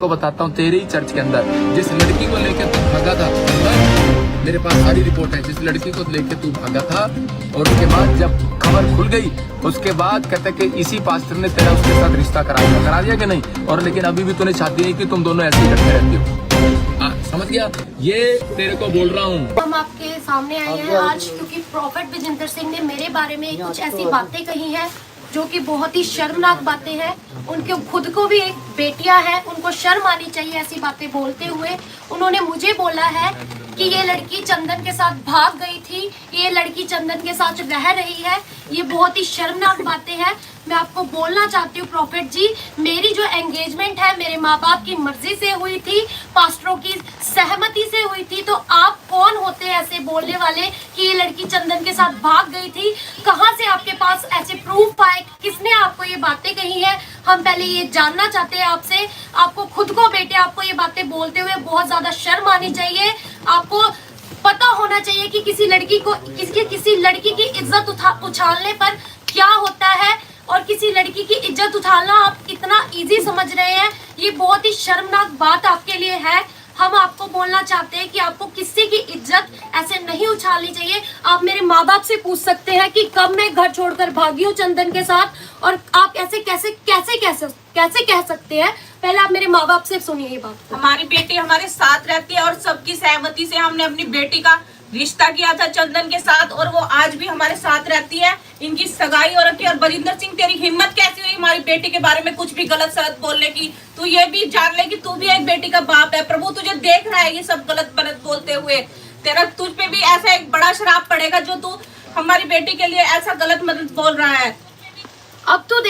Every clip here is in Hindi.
को बताता हूँ, तेरे ही चर्च के अंदर जिस लड़की को लेकर तू भागा था, मेरे पास सारी रिपोर्ट है, जिस लड़की को लेकर तू भागा था और उसके बाद जब खबर खुल गई उसके बाद कहते कि इसी पास्टर ने तेरा उसके साथ रिश्ता करा दिया कि नहीं, और लेकिन अभी भी तूने चाहती है कि तुम दोनों ऐसे ही करते रहती हो। समझ गया, ये तेरे को बोल रहा हूँ। हम आपके सामने आए हैं आज क्योंकि प्रॉफेट विजेंद्र सिंह ने मेरे बारे में कुछ ऐसी बातें कही हैं जो कि बहुत ही शर्मनाक बातें हैं। उनके खुद को भी एक बेटियां हैं, उनको शर्म आनी चाहिए ऐसी बातें बोलते हुए। उन्होंने मुझे बोला है कि ये लड़की चंदन के साथ भाग गई थी, ये लड़की चंदन के साथ रह रही है। ये बहुत ही शर्मनाक बातें हैं। मैं आपको बोलना चाहती हूँ प्रॉफेट जी, मेरी जो एंगेजमेंट है मेरे माँ बाप की मर्जी से हुई थी, पास्टरों की सहमति से हुई थी। तो आप कौन होते हैं ऐसे बोलने वाले कि ये लड़की चंदन के साथ भाग गई थी? कहाँ से आपके पास ऐसे प्रूफ आए? किसने आपको ये बातें कही हैं? हम पहले ये जानना चाहते हैं आपसे। आपको खुद को बेटे, आपको ये बातें बोलते हुए बहुत ज्यादा शर्म आनी चाहिए। आपको पता होना चाहिए कि किसी लड़की की इज्जत उछालने पर क्या होता है और किसी लड़की की इज्जत उछालना आप कितना इजी समझ रहे हैं। ये बहुत ही शर्मनाक बात आपके लिए है। हम आपको बोलना चाहते हैं कि आपको किसी की इज्जत ऐसे नहीं उछालनी चाहिए। आप मेरे माँ बाप से पूछ सकते हैं कि कब मैं घर छोड़कर भागी हूँ चंदन के साथ, और आप ऐसे कैसे कह सकते हैं? पहले आप मेरे माँ बाप से सुनिए ये बात। हमारी बेटी हमारे साथ रहती है और सबकी सहमति से हमने अपनी बेटी का रिश्ता किया था चंदन के साथ, और वो आज भी हमारे साथ रहती है। इनकी सगाई हो रखी है। और बरिंदर सिंह, तेरी हिम्मत कैसी हुई हमारी बेटी के बारे में कुछ भी गलत सलत बोलने की? तू ये भी जान ले कि तू भी एक बेटी का बाप है। प्रभु तुझे देख रहा है ये सब गलत गलत बोलते हुए। तुझ पे भी ऐसा एक बड़ा श्राप पड़ेगा जो तू हमारी बेटी के लिए ऐसा गलत मदद बोल रहा है। अब तो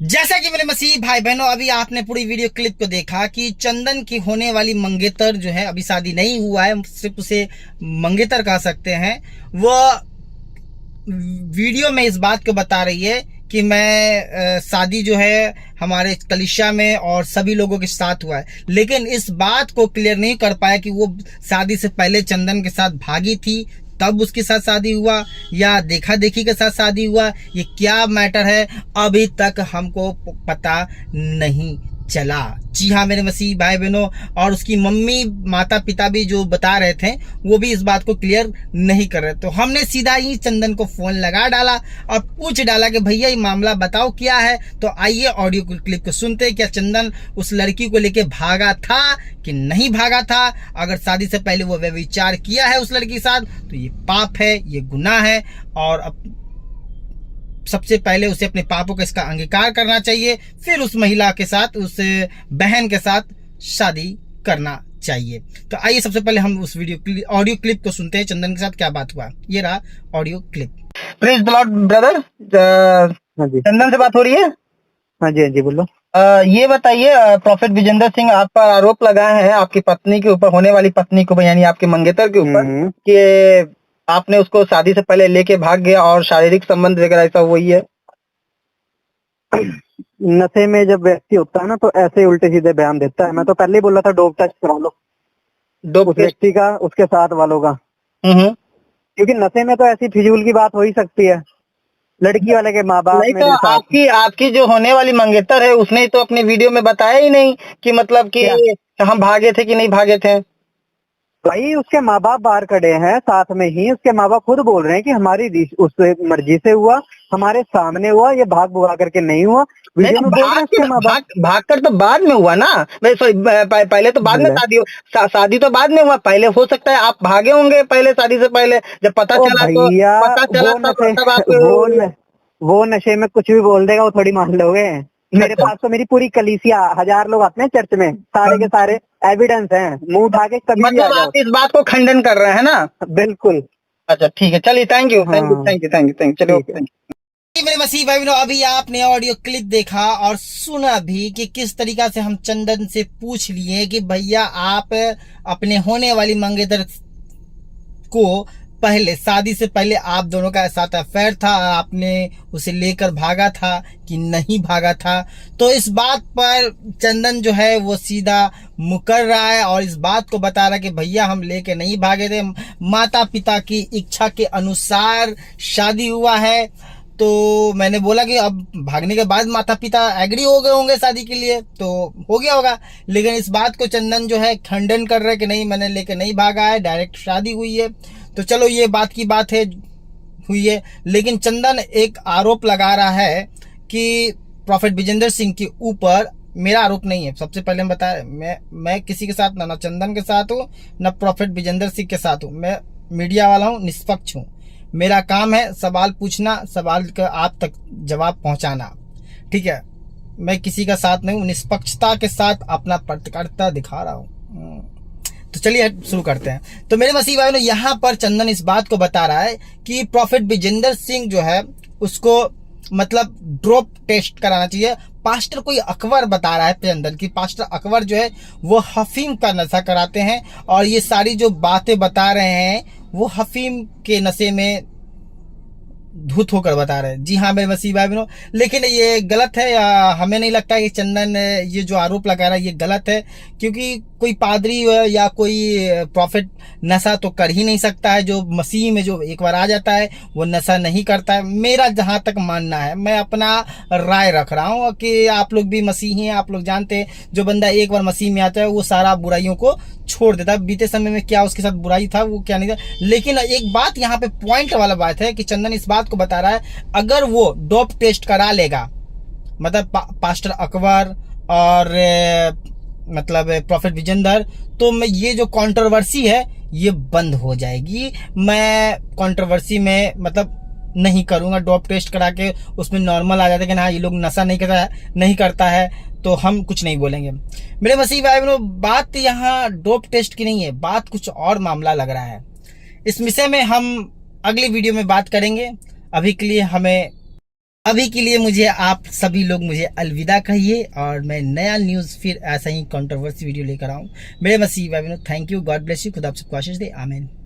जैसा कि मेरे मसीह भाई बहनों, अभी आपने पूरी वीडियो क्लिप को देखा कि चंदन की होने वाली मंगेतर जो है, अभी शादी नहीं हुआ है, सिर्फ उसे मंगेतर कह सकते हैं, वो वीडियो में इस बात को बता रही है कि मैं शादी जो है हमारे कलीसिया में और सभी लोगों के साथ हुआ है, लेकिन इस बात को क्लियर नहीं कर पाया कि वो शादी से पहले चंदन के साथ भागी थी तब उसके साथ शादी हुआ या देखा देखी के साथ शादी हुआ। ये क्या मैटर है अभी तक हमको पता नहीं चला। जी हाँ मेरे मसीह भाई बहनों, और उसकी मम्मी माता पिता भी जो बता रहे थे वो भी इस बात को क्लियर नहीं कर रहे। तो हमने सीधा ही चंदन को फोन लगा डाला और पूछ डाला कि भैया ये मामला बताओ क्या है। तो आइए ऑडियो क्लिप को सुनते हैं। क्या चंदन उस लड़की को लेके भागा था कि नहीं भागा था? अगर शादी से पहले वो व्यभिचार किया है उस लड़की के साथ तो ये पाप है, ये गुनाह है, और अब सबसे पहले उसे अपने पापों का इसका अंगीकार करना चाहिए, फिर उस महिला के साथ, उस बहन के साथ शादी करना चाहिए। तो आइए सबसे पहले हम उस ऑडियो क्लिप को सुनते हैं, चंदन के साथ क्या बात हुआ। ये रहा ऑडियो क्लिप। प्लीज ब्लॉड ब्रदर, चंदन से बात हो रही है? हाँ जी बोलो। ये बताइए, प्रॉफेट विजेंद्र सिंह आप पर आरोप लगाए हैं आपकी पत्नी के ऊपर, होने वाली पत्नी को, यानी आपके मंगेतर के ऊपर, कि आपने उसको शादी से पहले लेके भाग गया और शारीरिक संबंध वगैरह ऐसा हुई है। नशे में जब व्यक्ति होता है ना तो ऐसे उल्टे सीधे बयान देता है। मैं तो पहले ही बोला था डोप टेस्ट करा लो, उस व्यक्ति का, उसके साथ वालों का, क्योंकि नशे में तो ऐसी फिजूल की बात हो ही सकती है। लड़की वाले के माँ बाप नहीं तो आपकी जो होने वाली मंगेतर है उसने तो अपनी वीडियो में बताया ही नहीं कि मतलब कि हम भागे थे कि नहीं भागे थे। भाई उसके माँ बाप बाहर खड़े हैं साथ में ही, उसके माँ बाप खुद बोल रहे हैं कि हमारी उस मर्जी से हुआ, हमारे सामने हुआ, ये भाग भुगा करके नहीं हुआ। वीडियो में बोल रहे हैं उसके माँ बाप। भाग कर तो बाद में हुआ ना, पहले तो बाद में शादी तो बाद में हुआ। पहले हो सकता है आप भागे होंगे पहले, शादी से पहले, जब पता चला वो नशे में कुछ भी बोल देगा वो थोड़ी मान लोगे। मेरे पास तो मेरी पूरी कलीसिया, 1000 लोग आते हैं चर्च में, सारे के सारे एविडेंस हैं, मुंह उठा के कभी भी आ जाओ। आप इस बात को खंडन कर रहे हैं ना? बिल्कुल। अच्छा ठीक है, चलिए, थैंक यू। चलिए मेरे मसीह भाई बहनों, अभी आपने ऑडियो क्लिप देखा और सुना भी कि किस तरीका से हम चंदन से पूछ लिए कि भैया आप अपने होने वाली मंगेतर को पहले, शादी से पहले आप दोनों का साथ अफेयर था, आपने उसे लेकर भागा था कि नहीं भागा था? तो इस बात पर चंदन जो है वो सीधा मुकर रहा है और इस बात को बता रहा है कि भैया हम लेके नहीं भागे थे, माता पिता की इच्छा के अनुसार शादी हुआ है। तो मैंने बोला कि अब भागने के बाद माता पिता एग्री हो गए होंगे शादी के लिए, तो हो गया होगा। लेकिन इस बात को चंदन जो है खंडन कर रहे कि नहीं, मैंने लेके नहीं भागा है, डायरेक्ट शादी हुई है। तो चलो ये बात की बात है, हुई है। लेकिन चंदन एक आरोप लगा रहा है कि प्रॉफेट विजेंद्र सिंह के ऊपर, मेरा आरोप नहीं है, सबसे पहले मैं किसी के साथ ना चंदन के साथ हूँ, ना प्रॉफेट विजेंद्र सिंह के साथ हूँ। मैं मीडिया वाला हूँ, निष्पक्ष हूँ। मेरा काम है सवाल पूछना, सवाल का आप तक जवाब पहुंचाना, ठीक है। मैं किसी का साथ नहीं हूँ, निष्पक्षता के साथ अपना पत्रकारिता दिखा रहा हूँ। तो चलिए शुरू करते हैं। तो मेरे मसीह भाई ने यहाँ पर चंदन इस बात को बता रहा है कि प्रॉफेट विजेंद्र सिंह जो है उसको मतलब ड्रॉप टेस्ट कराना चाहिए। पास्टर कोई अकबर बता रहा है चंदन की, पास्टर अकबर जो है वो हफीम का नशा कराते हैं, और ये सारी जो बातें बता रहे हैं वो हफीम के नशे में धुत होकर बता रहे हैं। जी हाँ मेरे मसीह भाई बहनों, लेकिन ये गलत है। हमें नहीं लगता कि चंदन ये जो आरोप लगा रहा है ये गलत है, क्योंकि कोई पादरी या कोई प्रॉफिट नशा तो कर ही नहीं सकता है। जो मसीह में जो एक बार आ जाता है वो नशा नहीं करता है, मेरा जहां तक मानना है। मैं अपना राय रख रहा हूँ कि आप लोग भी मसीही हैं, आप लोग जानते हैं जो बंदा एक बार मसीह में आता है वो सारा बुराइयों को छोड़ देता है। बीते समय में क्या उसके साथ बुराई था वो क्या नहीं था। लेकिन एक बात यहाँ पे पॉइंट वाला बात है कि चंदन इस बात को बता रहा है, अगर वो डोप टेस्ट करा लेगा, मतलब पास्टर अकबर और मतलब प्रॉफेट विजेंद्र, तो मैं ये जो कंट्रोवर्सी है ये बंद हो जाएगी। मैं कंट्रोवर्सी में मतलब नहीं करूंगा, डोप टेस्ट करा के उसमें नॉर्मल आ जाता है कि हाँ ये लोग नशा नहीं करता है तो हम कुछ नहीं बोलेंगे। मेरे मसीह भाई बहनों, बात यहाँ डोप टेस्ट की नहीं है, बात कुछ और मामला लग रहा है। इस विषय में हम अगली वीडियो में बात करेंगे। अभी के लिए मुझे आप सभी लोग मुझे अलविदा कहिए, और मैं नया न्यूज़ फिर ऐसा ही कंट्रोवर्सी वीडियो लेकर आऊँ। मेरे मसीह भाई बहनों, thank you, God bless you, खुदा आप सबको आशीष दे, आमीन।